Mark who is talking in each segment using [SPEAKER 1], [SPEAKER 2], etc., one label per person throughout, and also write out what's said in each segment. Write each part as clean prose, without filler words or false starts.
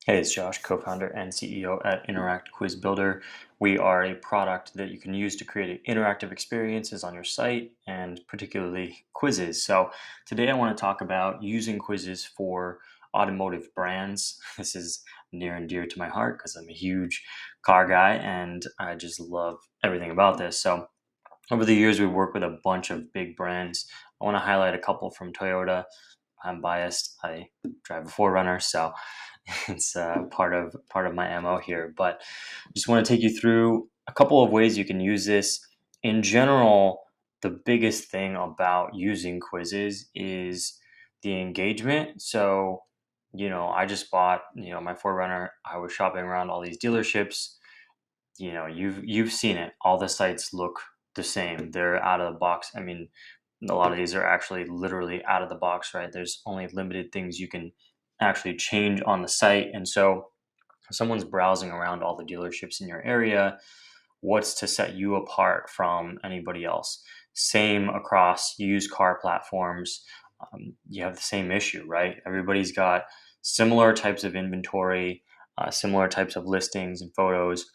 [SPEAKER 1] Hey, it's Josh, co-founder and CEO at Interact Quiz Builder. We are a product that you can use to create interactive experiences on your site and particularly quizzes. So today I want to talk about using quizzes for automotive brands. This is near and dear to my heart because I'm a huge car guy and I just love everything about this. So over the years, we've worked with a bunch of big brands. I want to highlight a couple from Toyota. I'm biased. I drive a 4Runner, so it's part of my MO here. But just want to take you through a couple of ways you can use this. In general, the biggest thing about using quizzes is the engagement. So, I just bought, my 4Runner. I was shopping around all these dealerships. You've seen it. All the sites look the same. They're out of the box. I mean, a lot of these are actually literally out of the box, right? There's only limited things you can actually change on the site. And so if someone's browsing around all the dealerships in your area, what's to set you apart from anybody else? Same across used car platforms. You have the same issue, right? Everybody's got similar types of inventory, similar types of listings and photos.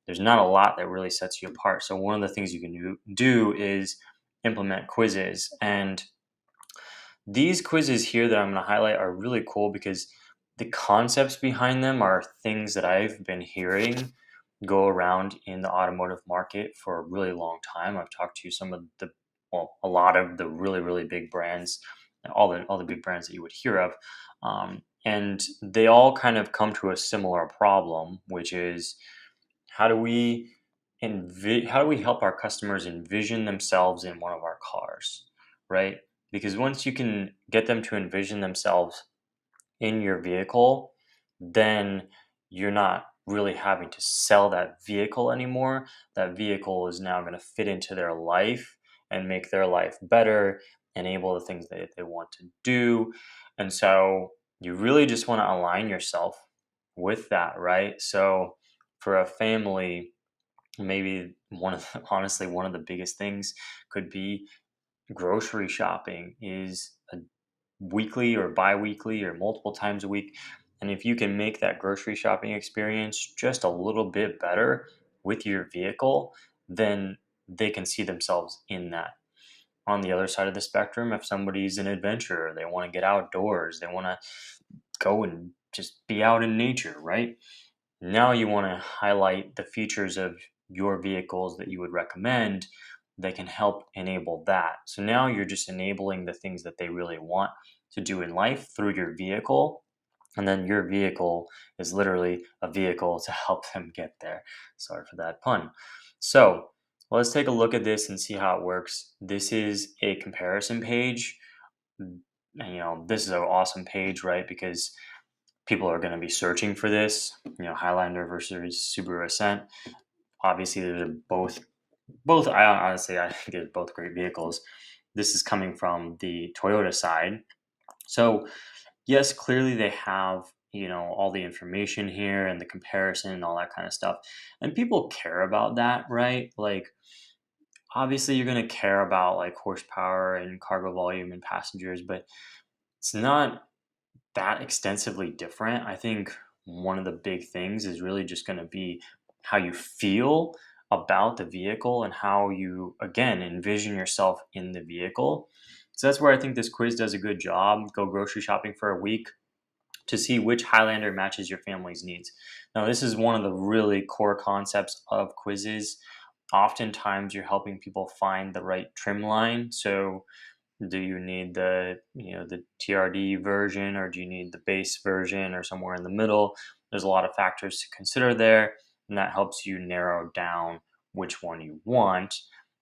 [SPEAKER 1] There's not a lot that really sets you apart. So one of the things you can do is implement quizzes. And these quizzes here that I'm going to highlight are really cool because the concepts behind them are things that I've been hearing go around in the automotive market for a really long time. I've talked to some of a lot of the really, really big brands, all the big brands that you would hear of. And they all kind of come to a similar problem, which is how do we how do we help our customers envision themselves in one of our cars, right? Because once you can get them to envision themselves in your vehicle, then you're not really having to sell that vehicle anymore. That vehicle is now going to fit into their life and make their life better, enable the things that they want to do. And so you really just want to align yourself with that, right? So for a family, maybe honestly, one of the biggest things could be grocery shopping is a weekly or bi-weekly or multiple times a week. And if you can make that grocery shopping experience just a little bit better with your vehicle, then they can see themselves in that. On the other side of the spectrum, if somebody's an adventurer, they want to get outdoors, they want to go and just be out in nature, right? Now you want to highlight the features of your vehicles that you would recommend that can help enable that. So now you're just enabling the things that they really want to do in life through your vehicle. And then your vehicle is literally a vehicle to help them get there. Sorry for that pun. So let's take a look at this and see how it works. This is a comparison page. And, this is an awesome page, right? Because people are going to be searching for this. Highlander versus Subaru Ascent. Obviously, they're both. I honestly, I think they're both great vehicles. This is coming from the Toyota side. So yes, clearly they have all the information here and the comparison and all that kind of stuff, and people care about that, right? Like obviously you're going to care about like horsepower and cargo volume and passengers, but it's not that extensively different. I think one of the big things is really just going to be how you feel about the vehicle and how you, again, envision yourself in the vehicle. So that's where I think this quiz does a good job. Go grocery shopping for a week to see which Highlander matches your family's needs. Now, this is one of the really core concepts of quizzes. Oftentimes, you're helping people find the right trim line. So, do you need the TRD version, or do you need the base version, or somewhere in the middle? There's a lot of factors to consider there, and that helps you narrow down which one you want.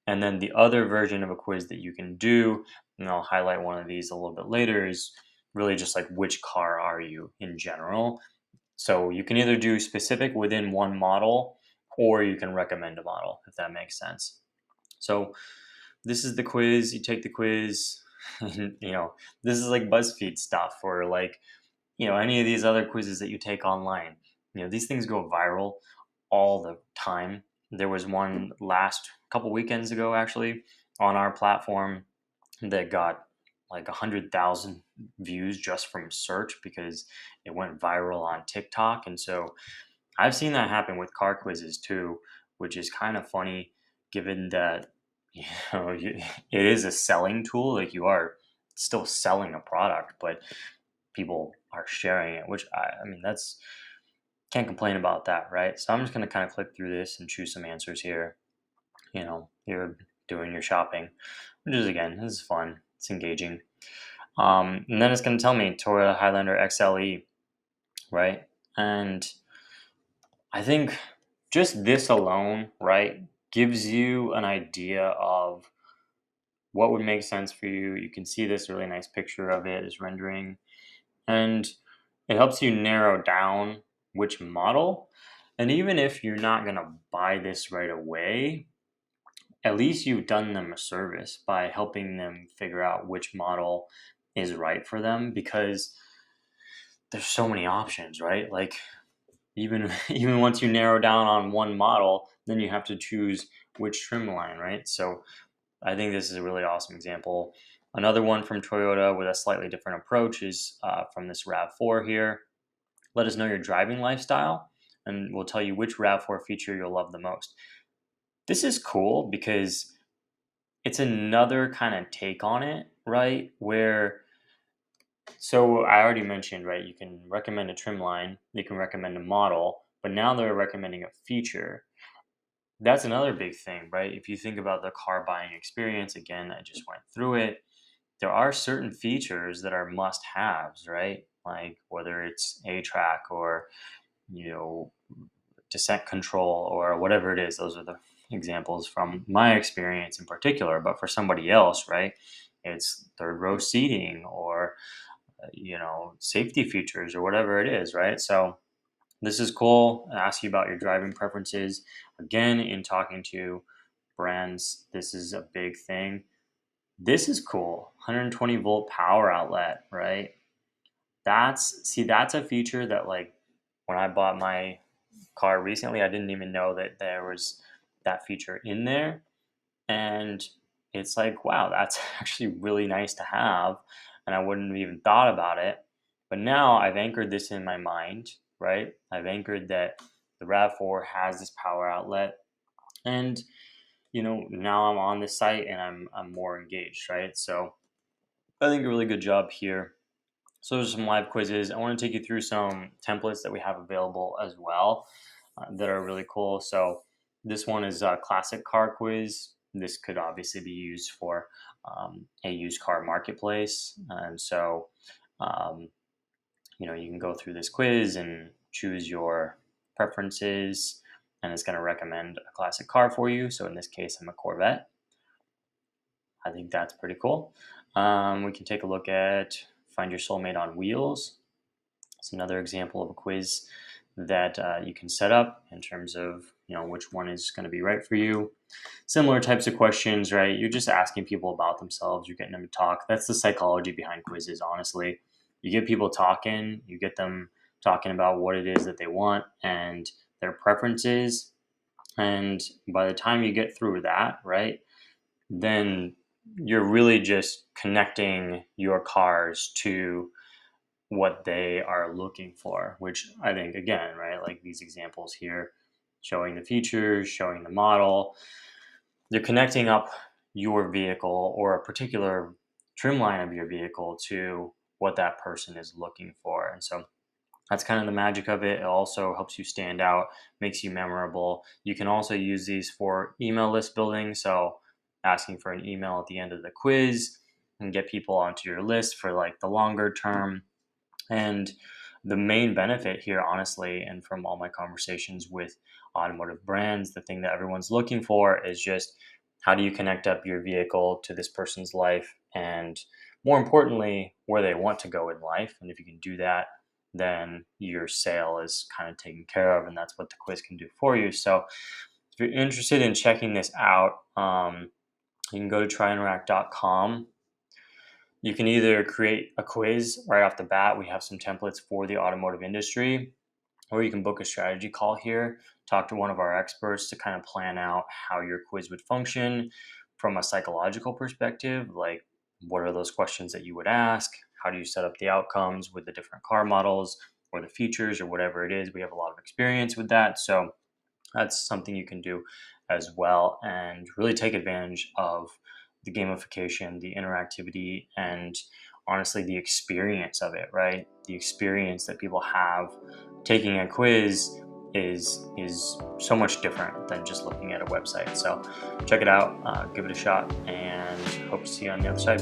[SPEAKER 1] And then the other version of a quiz that you can do, and I'll highlight one of these a little bit later, is really just like which car are you in general. So you can either do specific within one model, or you can recommend a model, if that makes sense. So this is the quiz. You take the quiz. And, this is like BuzzFeed stuff, or like any of these other quizzes that you take online. These things go viral all the time. There was one last couple weekends ago, actually, on our platform that got like 100,000 views just from search because it went viral on TikTok. And so I've seen that happen with car quizzes too, which is kind of funny given that you it is a selling tool. Like you are still selling a product, but people are sharing it, which I mean, that's can't complain about that, right? So I'm just going to kind of click through this and choose some answers here. You're doing your shopping, which is again, this is fun. It's engaging. And then it's going to tell me Toyota Highlander XLE, right? And I think just this alone, right, gives you an idea of what would make sense for you. You can see this really nice picture of it is rendering, and it helps you narrow down which model. And even if you're not going to buy this right away, at least you've done them a service by helping them figure out which model is right for them, because there's so many options, right? Like even even once you narrow down on one model, then you have to choose which trim line, right? So I think this is a really awesome example. Another one from Toyota with a slightly different approach is from this RAV4 here. Let us know your driving lifestyle, and we'll tell you which RAV4 feature you'll love the most. This is cool because it's another kind of take on it, right? So I already mentioned, right, you can recommend a trim line, you can recommend a model, but now they're recommending a feature. That's another big thing, right? If you think about the car buying experience, again, I just went through it. There are certain features that are must haves, right? Like whether it's A track or, you know, descent control or whatever it is. Those are the examples from my experience in particular. But for somebody else, right, it's third row seating or, safety features or whatever it is, right? So this is cool. I ask you about your driving preferences. Again, in talking to brands, this is a big thing. This is cool. 120-volt power outlet, right? That's a feature that, like, when I bought my car recently, I didn't even know that there was that feature in there. And it's like, wow, that's actually really nice to have. And I wouldn't have even thought about it. But now I've anchored this in my mind, right? I've anchored that the RAV4 has this power outlet. And, now I'm on this site and I'm more engaged, right? So I think a really good job here. So those are some live quizzes. I want to take you through some templates that we have available as well that are really cool. So this one is a classic car quiz. This could obviously be used for a used car marketplace. And so, um, you can go through this quiz and choose your preferences, and it's going to recommend a classic car for you. So in this case, I'm a Corvette. I think that's pretty cool. We can take a look at Find Your Soulmate on Wheels. It's another example of a quiz that you can set up in terms of which one is going to be right for you. Similar types of questions, right? You're just asking people about themselves. You're getting them to talk. That's the psychology behind quizzes, honestly. You get people talking. You get them talking about what it is that they want and their preferences. And by the time you get through that, right, then you're really just connecting your cars to what they are looking for, which I think, again, right, like these examples here, showing the features, showing the model, you're connecting up your vehicle or a particular trim line of your vehicle to what that person is looking for. And so that's kind of the magic of it. It also helps you stand out, makes you memorable. You can also use these for email list building. So asking for an email at the end of the quiz and get people onto your list for like the longer term. And the main benefit here, honestly, and from all my conversations with automotive brands, the thing that everyone's looking for is just how do you connect up your vehicle to this person's life, and more importantly, where they want to go in life. And if you can do that, then your sale is kind of taken care of, and that's what the quiz can do for you. So if you're interested in checking this out, you can go to tryinteract.com. You can either create a quiz right off the bat. We have some templates for the automotive industry, or you can book a strategy call here, talk to one of our experts to kind of plan out how your quiz would function from a psychological perspective. Like, What are those questions that you would ask? How do you set up the outcomes with the different car models or the features or whatever it is? We have a lot of experience with that. So that's something you can do as well and really take advantage of the gamification, the interactivity, and honestly, the experience of it, right? The experience that people have taking a quiz is so much different than just looking at a website. So check it out, give it a shot, and hope to see you on the other side.